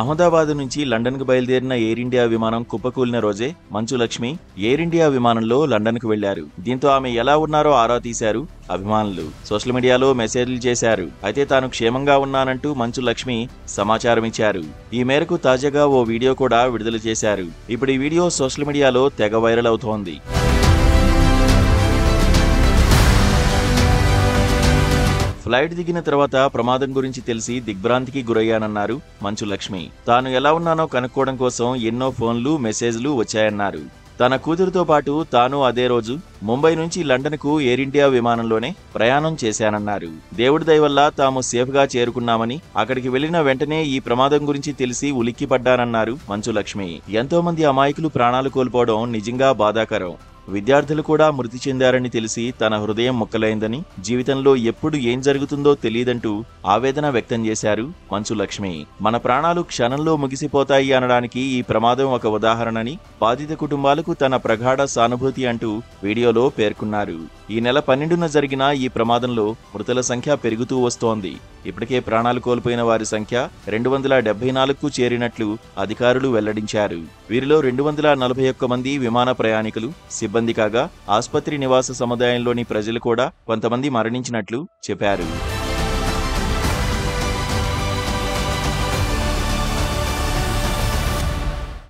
అహ్మదాబాద్ నుంచి లండన్కు బయలుదేరిన air India విమానం కుప్పకూలిన రోజే మంచు లక్ష్మి ఎయిర్ ఇండియా విమానంలో లండన్కు వెళ్లారు. దీంతో ఆమె ఎలా ఉన్నారో ఆరా తీశారు అభిమానులు. సోషల్ మీడియాలో మెసేజ్లు చేశారు. అయితే తాను క్షేమంగా ఉన్నానంటూ మంచు లక్ష్మి సమాచారం ఇచ్చారు. ఈ మేరకు తాజాగా ఓ వీడియో కూడా విడుదల చేశారు. ఇప్పుడు ఈ వీడియో సోషల్ మీడియాలో తెగ వైరల్ అవుతోంది. ఫ్లైట్ దిగిన తర్వాత ప్రమాదం గురించి తెలిసి దిగ్భ్రాంతికి గురయ్యానన్నారు మంచు లక్ష్మి. తాను ఎలా ఉన్నానో కనుక్కోవడం కోసం ఎన్నో ఫోన్లు, మెసేజ్లు వచ్చాయన్నారు. తన కూతురుతో పాటు తాను అదే రోజు ముంబై నుంచి లండన్కు ఎయిర్ ఇండియా విమానంలోనే ప్రయాణం చేశానన్నారు. దేవుడి దయ వల్ల తాము సేఫ్గా చేరుకున్నామని, అక్కడికి వెళ్లిన వెంటనే ఈ ప్రమాదం గురించి తెలిసి ఉలిక్కిపడ్డానన్నారు మంచు లక్ష్మి. ఎంతో మంది అమాయకులు ప్రాణాలు కోల్పోవడం నిజంగా బాధాకరం. విద్యార్థులు కూడా మృతి చెందారని తెలిసి తన హృదయం ముక్కలైందని, జీవితంలో ఎప్పుడు ఏం జరుగుతుందో తెలియదంటూ ఆవేదన వ్యక్తం చేశారు మంచు లక్ష్మి. మన ప్రాణాలు క్షణంలో ముగిసిపోతాయి అనడానికి ఈ ప్రమాదం ఒక ఉదాహరణని, బాధిత కుటుంబాలకు తన ప్రగాఢ సానుభూతి అంటూ వీడియోలో పేర్కొన్నారు. ఈ నెల 12న జరిగిన ఈ ప్రమాదంలో మృతుల సంఖ్య పెరుగుతూ వస్తోంది. ఇప్పటికే ప్రాణాలు కోల్పోయిన వారి సంఖ్య 274కు చేరినట్లు అధికారులు వెల్లడించారు. వీరిలో 241 మంది విమాన ప్రయాణికులు, సిబ్బంది కాగా ఆసుపత్రి నివాస సముదాయంలోని ప్రజలు కూడా కొంతమంది మరణించినట్లు చెప్పారు.